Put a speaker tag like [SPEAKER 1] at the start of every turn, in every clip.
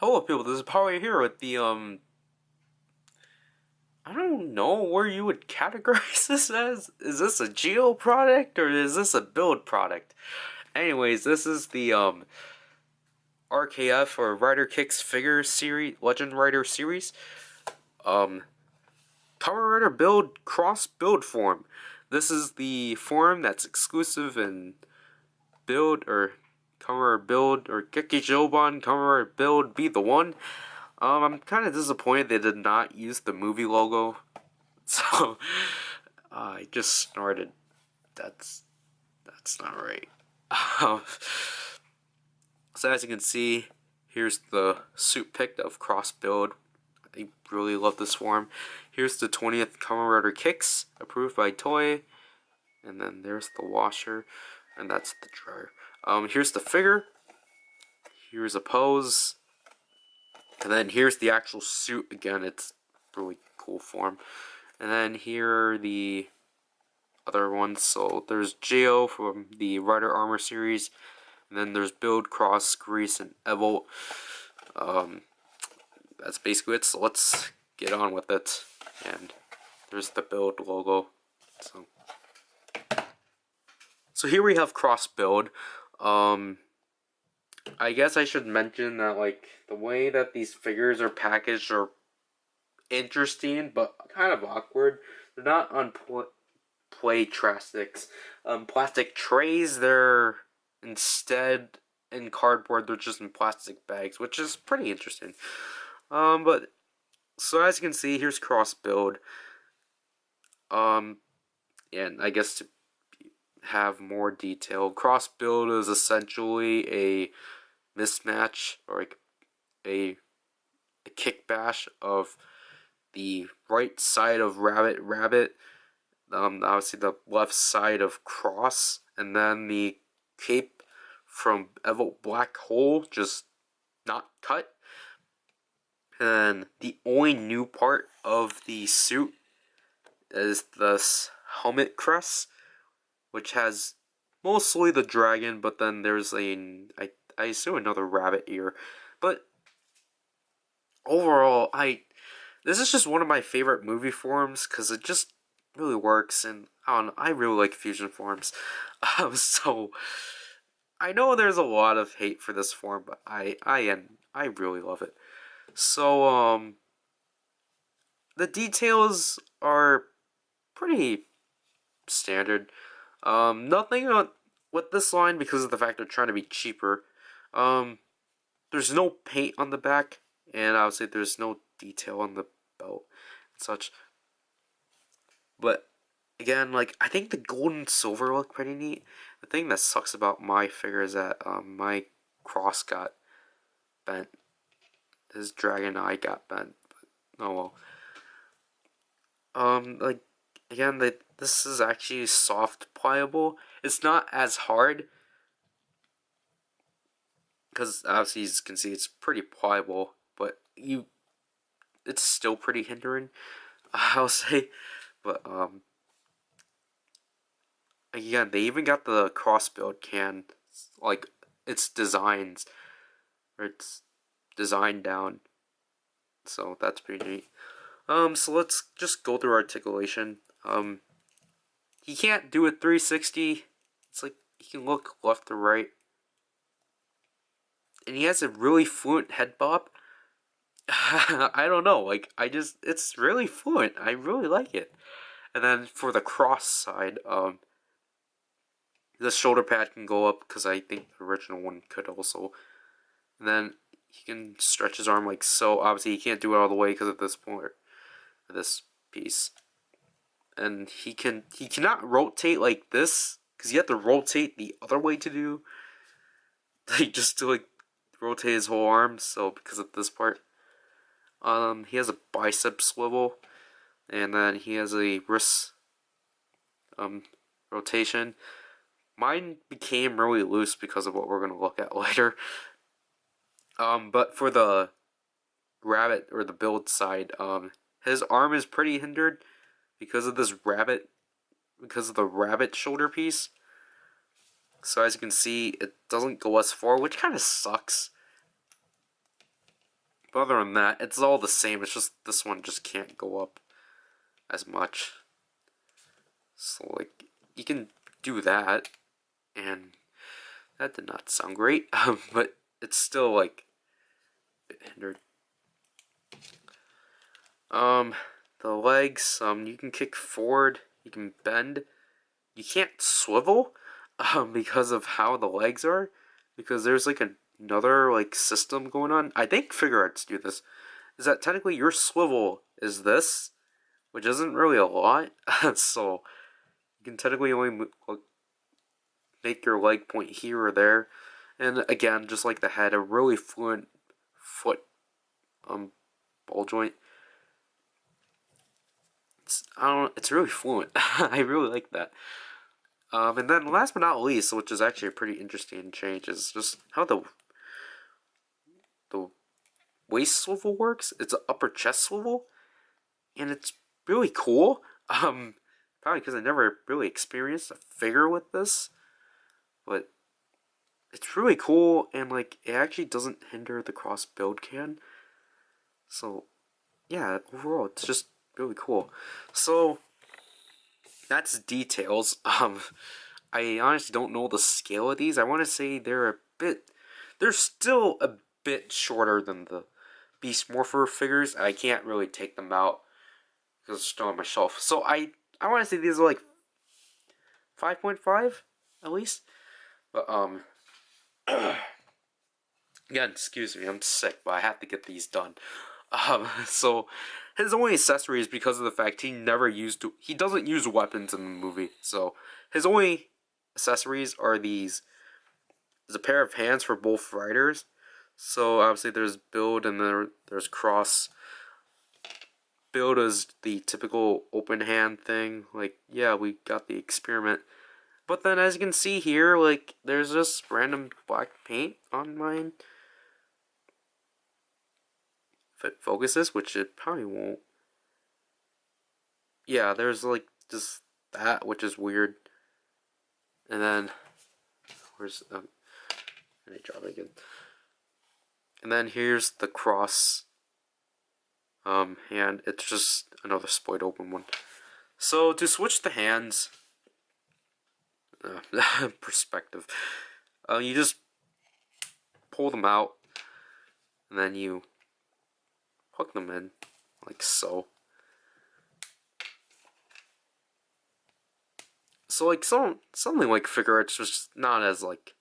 [SPEAKER 1] Hello people, this is PowerRider here with the I don't know where you would categorize this as. Is this a Geo product or is this a build product? Anyways, this is the RKF or Rider Kicks figure series, Legend Rider series. Um PowerRider build cross build form. This is the form that's exclusive in build or Kamen build or Geki Joban Kamen build be the one. I'm kind of disappointed they did not use the movie logo. So I just snorted. That's not right. Um, so as you can see, here's the suit pick of cross build. I really love this form. Here's the 20th Kamen Rider Kicks, approved by Toei. And then there's the washer, and that's the dryer. Here's the figure. Here's a pose. And then here's the actual suit again. It's really cool form. And then here are the other ones. So there's Geo from the Rider Armor series, and then there's Build, Cross, Grease, and Evolt. That's basically it. So let's get on with it. And there's the Build logo. So here we have Cross Build. I guess I should mention that like the way that these figures are packaged are interesting, but kind of awkward. They're not on plastic trays. They're instead in cardboard. They're just in plastic bags, which is pretty interesting. But so as you can see, here's cross build. And I guess to have more detail, cross build is essentially a mismatch or like a kick bash of the right side of rabbit, obviously the left side of cross, and then the cape from Evolt Black Hole just not cut. And the only new part of the suit is this helmet crest, which has mostly the dragon, but then there's I assume another rabbit ear. But overall, this is just one of my favorite movie forms because it just really works, and I don't know, I really like fusion forms. So I know there's a lot of hate for this form, but I really love it. So the details are pretty standard. Nothing on with this line because of the fact they're trying to be cheaper. Um, there's no paint on the back, and obviously there's no detail on the belt and such. But again, like I think the gold and silver look pretty neat. The thing that sucks about my figure is that my cross got bent. His dragon eye got bent. But, oh well. Like again, this is actually soft pliable. It's not as hard because obviously you can see it's pretty pliable, but it's still pretty hindering. I'll say, but again, they even got the cross build can, like its designs, or it's designed down, so that's pretty neat. So let's just go through articulation. He can't do a 360. It's like he can look left to right, and he has a really fluent head bob. I don't know, like it's really fluent. I really like it. And then for the cross side, the shoulder pad can go up because I think the original one could also. And then he can stretch his arm like so. Obviously, he can't do it all the way because of this point, this piece. And he cannot rotate like this because you have to rotate the other way to do, like just to like rotate his whole arm. So because of this part, he has a bicep swivel, and then he has a wrist rotation. Mine became really loose because of what we're gonna look at later. But for the rabbit or the build side, his arm is pretty hindered because of this rabbit, because of the rabbit shoulder piece. So as you can see, it doesn't go as far, which kind of sucks. But other than that, it's all the same. It's just this one just can't go up as much. So like you can do that, and that did not sound great. But it's still like hindered. The legs, you can kick forward, you can bend. You can't swivel, because of how the legs are, because there's like another like system going on. I think figure arts do this. Is that technically your swivel is this, which isn't really a lot, so you can technically only make your leg point here or there, and again, just like the head, a really fluent foot ball joint. I don't know, it's really fluent. I really like that. And then last but not least, which is actually a pretty interesting change, is just how the waist swivel works. It's an upper chest swivel, and it's really cool. Probably because I never really experienced a figure with this, but it's really cool, and like it actually doesn't hinder the cross build can. So yeah, overall, it's just really cool. So that's details. I honestly don't know the scale of these. I want to say they're still a bit shorter than the Beast Morpher figures. I can't really take them out because it's still on my shelf. So I want to say these are like 5.5 at least. But again, excuse me, I'm sick, but I have to get these done. So his only accessory is because of the fact he doesn't use weapons in the movie. So his only accessories are these. There's a pair of hands for both riders. So obviously there's build and there's cross. Build is the typical open hand thing. Like, yeah, we got the experiment. But then as you can see here, like, there's just random black paint on mine. If it focuses, which it probably won't. Yeah, there's like just that, which is weird. And then, where's, let me drop it again. And then here's the cross hand. It's just another split open one. So to switch the hands, perspective, you just pull them out, and then you hook them in, like so. So like something like figure arts, just not as like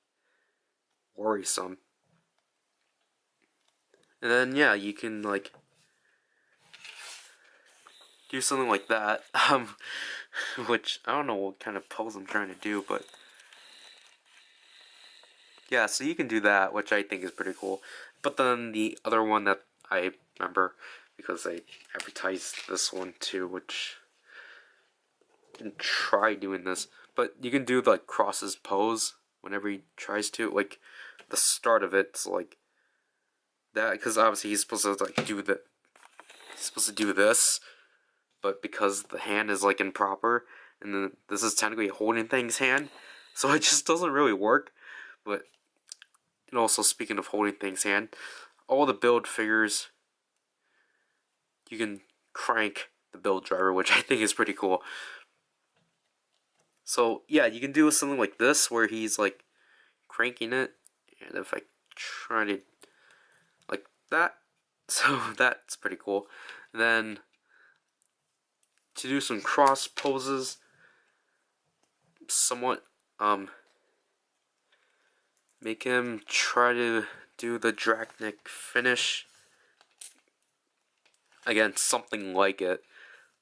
[SPEAKER 1] worrisome. And then yeah, you can like do something like that, which I don't know what kind of pose I'm trying to do, but yeah, so you can do that, which I think is pretty cool. But then the other one that I remember, because they advertised this one too, which I didn't try doing this, but you can do like crosses pose whenever he tries to, like the start of it's like that, because obviously he's supposed to like he's supposed to do this, but because the hand is like improper, and then this is technically holding things hand, so it just doesn't really work. But and also speaking of holding things hand, all the build figures you can crank the build driver, which I think is pretty cool. So yeah, you can do something like this where he's like cranking it, and if I try to like that, so that's pretty cool. And then to do some cross poses, somewhat make him try to do the dragneck finish. Again, something like it.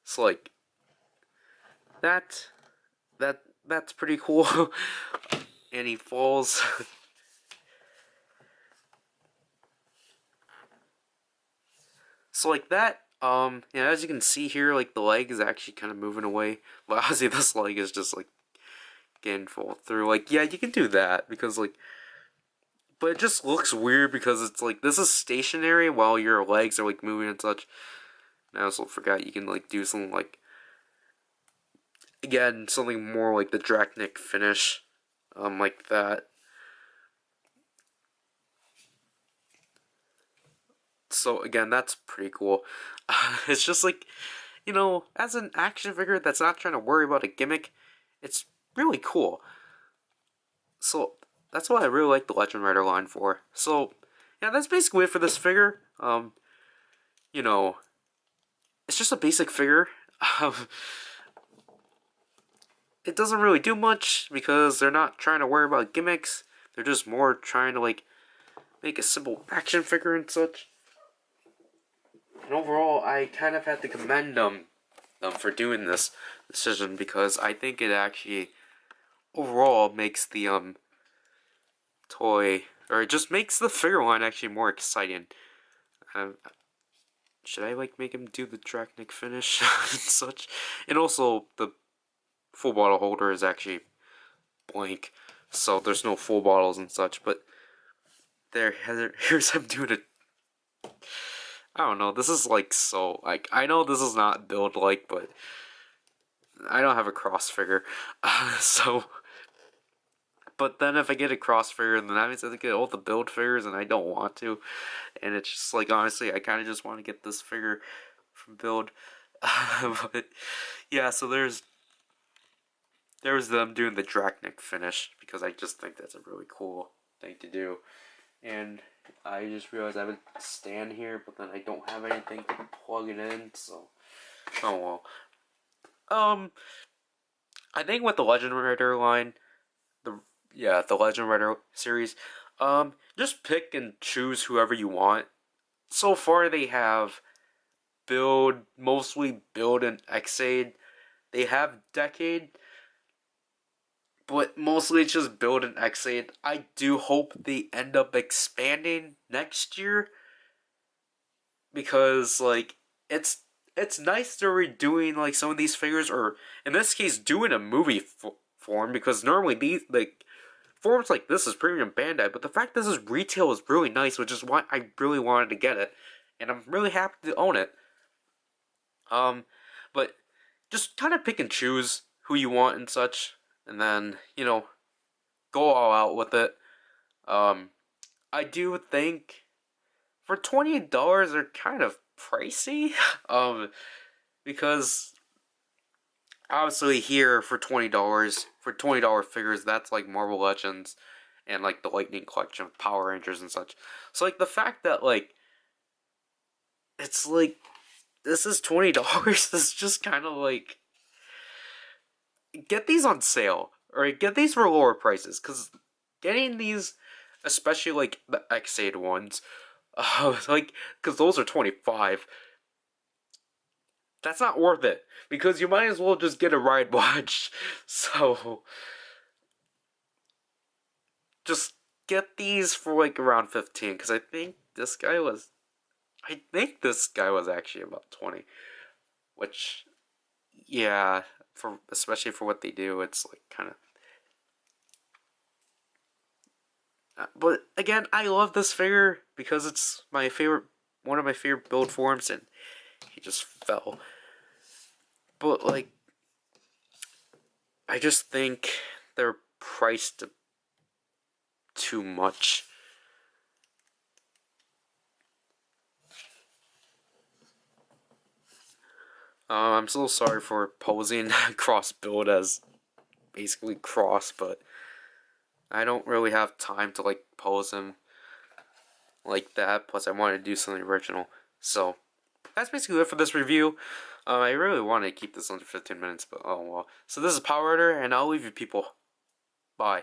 [SPEAKER 1] It's like that's pretty cool. And he falls. So like that, yeah, as you can see here, like the leg is actually kind of moving away. But obviously this leg is just like getting fall through. Like, yeah, you can do that because like, but it just looks weird because it's like this is stationary while your legs are like moving and such. And I also forgot you can like do something like, again, something more like the dragneck finish, like that. So again, that's pretty cool. It's just like, you know, as an action figure that's not trying to worry about a gimmick, it's really cool. So that's what I really like the Legend Rider line for. So yeah, that's basically it for this figure. You know, it's just a basic figure. Um, it doesn't really do much because they're not trying to worry about gimmicks. They're just more trying to like make a simple action figure and such. And overall, I kind of have to commend them for doing this decision because I think it actually overall makes the toy, or it just makes the figure line actually more exciting. Should I like make him do the Draconic finish and such? And also the full bottle holder is actually blank, so there's no full bottles and such. But here's him doing it. I don't know. This is like so like I know this is not build like, but I don't have a cross figure, so. But then if I get a cross figure, then that means I have to get all the build figures, and I don't want to. And it's just like honestly, I kind of just want to get this figure from build. But yeah, so there's them doing the Draconic finish because I just think that's a really cool thing to do. And I just realized I have a stand here, but then I don't have anything to plug it in, so oh well. I think with the Legend Rider line, the Legend Rider series, just pick and choose whoever you want. So far they have mostly build and Xaid. They have Decade, but mostly it's just build and Xaid. I do hope they end up expanding next year because like it's nice they're redoing like some of these figures, or in this case doing a movie form, because normally these like forms like this is premium Bandai, but the fact this is retail is really nice, which is why I really wanted to get it, and I'm really happy to own it. But just kind of pick and choose who you want and such, and then go all out with it. I do think for $28 they're kind of pricey, because obviously here for $20 figures, that's like Marvel Legends and like the Lightning Collection of Power Rangers and such. So like the fact that like it's like this is $20 is just kind of like, get these on sale or get these for lower prices, because getting these, especially like the X8 ones, like because those are 25. That's not worth it because you might as well just get a ride watch. So just get these for like around 15, because I think this guy was actually about 20, which yeah, for especially for what they do, it's like kind of but again, I love this figure because it's one of my favorite build forms, and he just fell. But like, I just think they're priced too much. I'm so sorry for posing cross build as basically cross, but I don't really have time to like pose him like that. Plus, I wanted to do something original. So that's basically it for this review. I really wanted to keep this under 15 minutes, but oh well. So this is PowerRider, and I'll leave you people. Bye.